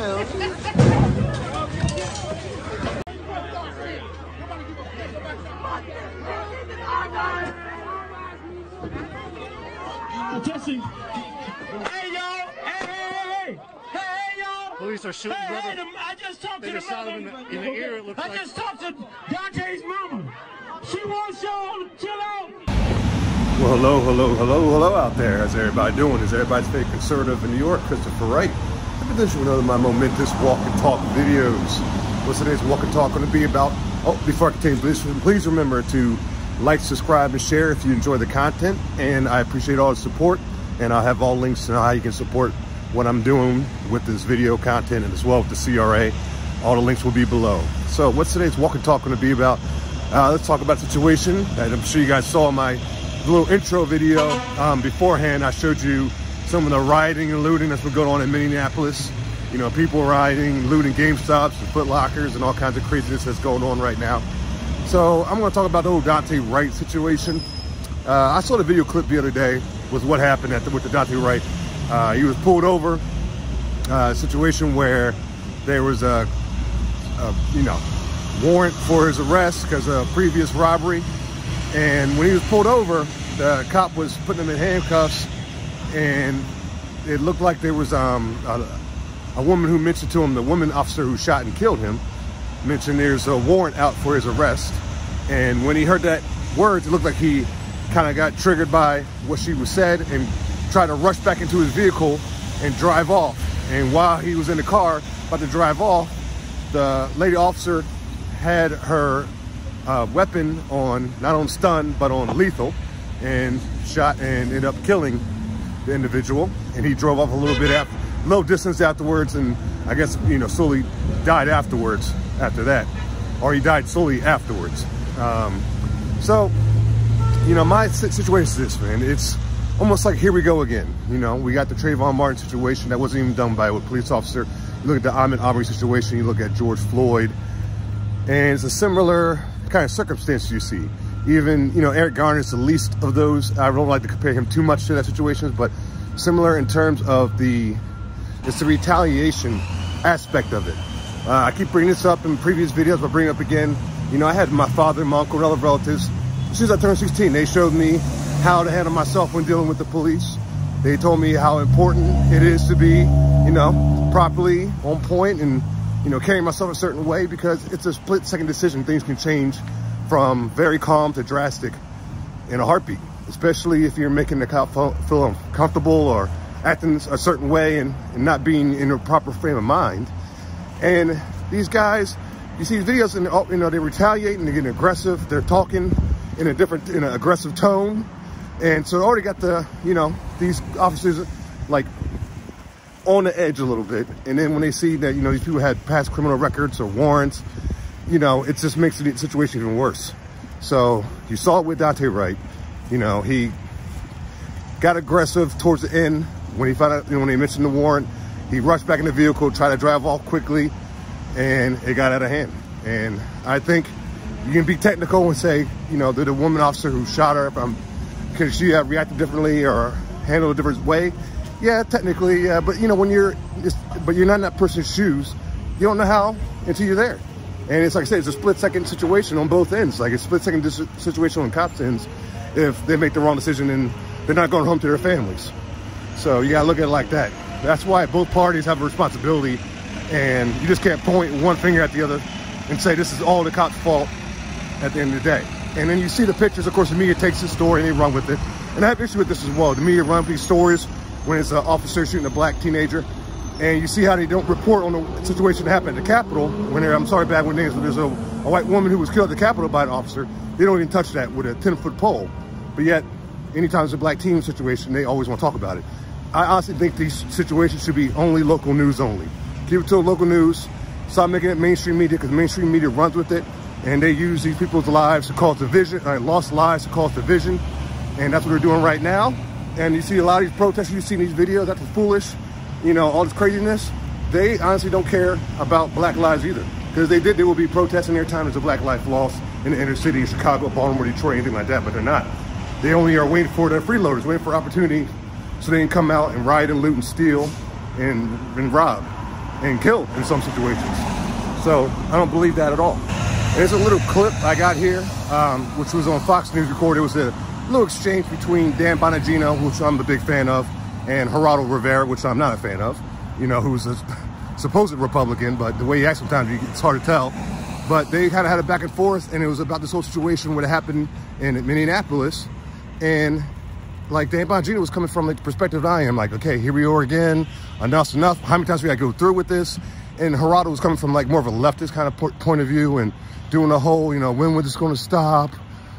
Attention. Hey, y'all. Hey, y'all. Police are shooting brother. Hey, I just talked they to the just shot him in the ear, it looks like. I just talked to Dante's mama. She wants y'all to chill out. Well, hello out there. How's everybody doing? Is everybody staying conservative in New York? Christopher Wright. I've been doing another of my momentous walk and talk videos. What's today's walk and talk going to be about? Oh, before I continue, please remember to like, subscribe, and share if you enjoy the content. And I appreciate all the support. And I'll have all links to how you can support what I'm doing with this video content and as well with the CRA. All the links will be below. So what's today's walk and talk going to be about? Let's talk about the situation that I'm sure you guys saw in my little intro video. Beforehand, I showed you some of the rioting and looting that's been going on in Minneapolis. You know, people rioting, looting GameStops and Foot Lockers and all kinds of craziness that's going on right now. So I'm going to talk about the whole Dante Wright situation. I saw the video clip the other day with what happened with the Dante Wright. He was pulled over, a situation where there was a warrant for his arrest because of a previous robbery. And when he was pulled over, the cop was putting him in handcuffs, and it looked like there was a woman who mentioned to him, the woman officer who shot and killed him, mentioned there's a warrant out for his arrest. And when he heard that words, it looked like he kind of got triggered by what she was said and tried to rush back into his vehicle and drive off. And while he was in the car about to drive off, the lady officer had her weapon on, not on stun, but on lethal, and shot and ended up killing the individual. And he drove off a little distance afterwards, and I guess, you know, slowly died afterwards after that, or he died slowly afterwards. So, you know, my situation is this, man. It's almost like here we go again. You know, we got the Trayvon Martin situation that wasn't even done by a police officer. You look at the Ahmaud Arbery situation, you look at George Floyd, and it's a similar kind of circumstance you see. Even, you know, Eric Garner is the least of those. I don't like to compare him too much to that situation, but similar in terms of it's the retaliation aspect of it. I keep bringing this up in previous videos, but bring it up again. You know, I had my father, my uncle, and other relatives. As soon as I turned 16, they showed me how to handle myself when dealing with the police. They told me how important it is to be, you know, properly on point and, you know, carrying myself a certain way, because it's a split-second decision. Things can change from very calm to drastic in a heartbeat, especially if you're making the cop feel uncomfortable or acting a certain way and not being in a proper frame of mind. And these guys, you see these videos and, you know, they retaliate and they're getting aggressive. They're talking in an aggressive tone. And so already got the, you know, these officers like on the edge a little bit. And then when they see that, you know, these people had past criminal records or warrants, you know, it just makes the situation even worse. So you saw it with Dante Wright. You know, he got aggressive towards the end when he found out, you know, when they mentioned the warrant. He rushed back in the vehicle, tried to drive off quickly, and it got out of hand. And I think you can be technical and say, you know, that the woman officer who shot her, could she have reacted differently or handled a different way? Yeah, technically, yeah. But, you know, when you're not in that person's shoes, you don't know how until you're there. And it's like I said, it's a split-second situation on both ends. Like, it's a split-second situation on cops' ends if they make the wrong decision and they're not going home to their families. So you gotta look at it like that. That's why both parties have a responsibility, and you just can't point one finger at the other and say this is all the cops' fault at the end of the day. And then you see the pictures. Of course, the media takes the story and they run with it. And I have issue with this as well. The media run with these stories when it's an officer shooting a black teenager, and you see how they don't report on the situation that happened at the Capitol. When I'm sorry, bad with names, but there's a white woman who was killed at the Capitol by an officer. They don't even touch that with a 10-foot pole. But yet, anytime there's a black teen situation, they always want to talk about it. I honestly think these situations should be only local news only. Keep it to local news. Stop making it mainstream media, because mainstream media runs with it, and they use these people's lives to cause division, lost lives to cause division, and that's what they're doing right now. And you see a lot of these protests, you see in these videos, that's foolish, you know, all this craziness. They honestly don't care about black lives either, because they will be protesting every time there's a black life lost in the inner city, in Chicago, Baltimore, Detroit, anything like that, but they're not. They only are waiting for their freeloaders, waiting for opportunity so they can come out and riot and loot and steal and rob. and killed in some situations. So I don't believe that at all. There's a little clip I got here, which was on Fox News recorded. It was a little exchange between Dan Bongino, which I'm a big fan of, and Geraldo Rivera, which I'm not a fan of, you know, who's a supposed Republican, but the way he acts sometimes, it's hard to tell. But they kind of had a back and forth, and it was about this whole situation what happened in Minneapolis. And like Dan Bongino was coming from like the perspective I am, like, okay, here we are again, enough's enough. How many times we gotta go through with this? And Geraldo was coming from like more of a leftist kind of point of view and doing the whole, you know, when was this gonna stop?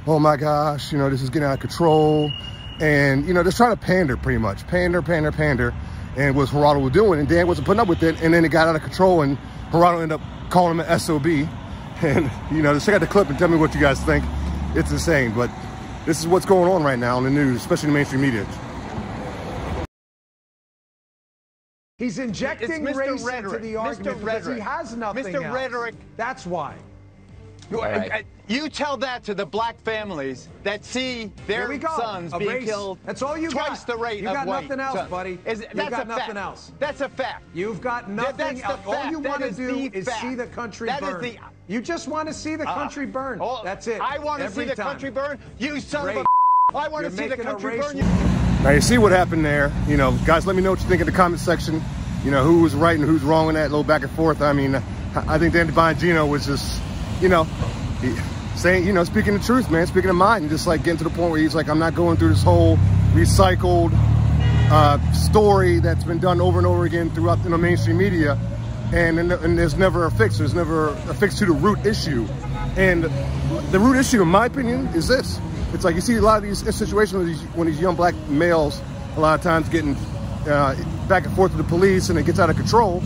Oh my gosh, you know, this is getting out of control. And, you know, just trying to pander pretty much, pander. And what Geraldo was doing, and Dan wasn't putting up with it, and then it got out of control, and Geraldo ended up calling him an SOB. And, you know, just check out the clip and tell me what you guys think. It's insane, but this is what's going on right now in the news, especially in the mainstream media. He's injecting race into the argument because he has nothing else. Mr. Rhetoric. That's why. Right. You tell that to the black families that see their sons being killed. That's all you got. Twice the rate you of got white nothing else, sons. buddy. You've got nothing else. That's a fact. You've got nothing else. All you want to do is fact. see the country burn. You just want to see the country burn. That's it. I want to see the country burn. You son of a I want to see the country burn. Now you see what happened there. You know, guys, let me know what you think in the comment section. You know, who was right and who's wrong in that little back and forth. I mean, I think Dan Bongino was just, you know, saying, you know, speaking the truth, man, speaking of mind, and just like getting to the point where he's like, I'm not going through this whole recycled story that's been done over and over again throughout the mainstream media, and there's never a fix. There's never a fix to the root issue. And the root issue, in my opinion, is this. It's like you see a lot of these situations when these young black males, a lot of times getting back and forth with the police, and it gets out of control.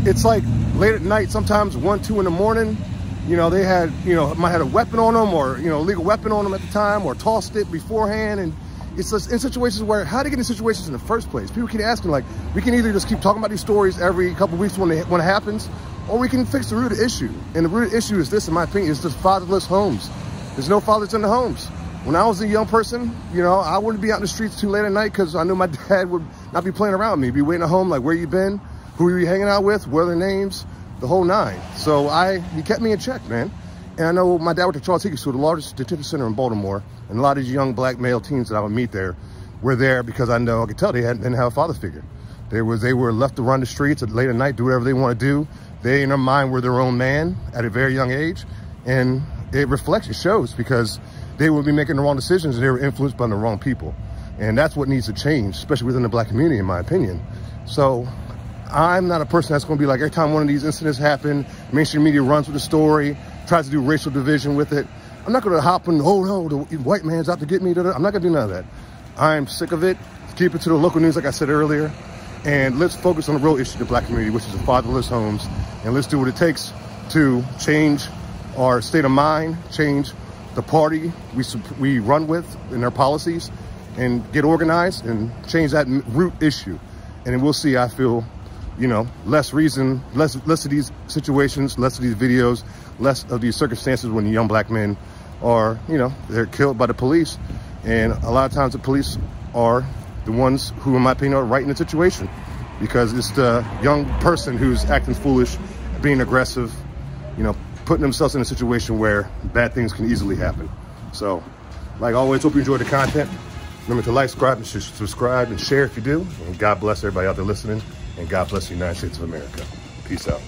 It's like late at night, sometimes 1, 2 in the morning. You know, they had, you know, might have a weapon on them, or, you know, illegal weapon on them at the time, or tossed it beforehand. And it's just in situations where, how do they get in situations in the first place? People keep asking, like, we can either just keep talking about these stories every couple of weeks when it happens, or we can fix the root of the issue. And the root of the issue is this, in my opinion, is just fatherless homes. There's no fathers in the homes. When I was a young person, you know, I wouldn't be out in the streets too late at night because I knew my dad would not be playing around with me. He'd be waiting at home, like, where you been? Who are you hanging out with? What are their names? The whole nine. So he kept me in check, man. And I know my dad went to Charles Hickey School, the largest detention center in Baltimore, and a lot of these young black male teens that I would meet there were there because I could tell they didn't have a father figure. They were left to run the streets at late at night, do whatever they want to do. They, in their mind, were their own man at a very young age. And it reflects, it shows, because they would be making the wrong decisions and they were influenced by the wrong people. And that's what needs to change, especially within the black community, in my opinion. So I'm not a person that's going to be like, every time one of these incidents happen, mainstream media runs with the story, tries to do racial division with it. I'm not going to hop on, oh no, the white man's out to get me. I'm not going to do none of that. I'm sick of it. Keep it to the local news, like I said earlier. And let's focus on the real issue of the black community, which is the fatherless homes. And let's do what it takes to change our state of mind, change the party we run with in our policies, and get organized and change that root issue. And then we'll see, I feel, you know, less of these situations, less of these videos, less of these circumstances when young black men are, you know, they're killed by the police. And a lot of times the police are the ones who, in my opinion, are right in the situation, because it's the young person who's acting foolish, being aggressive, you know, putting themselves in a situation where bad things can easily happen. So, like always, hope you enjoyed the content. Remember to like, subscribe, and share if you do. And God bless everybody out there listening. And God bless the United States of America. Peace out.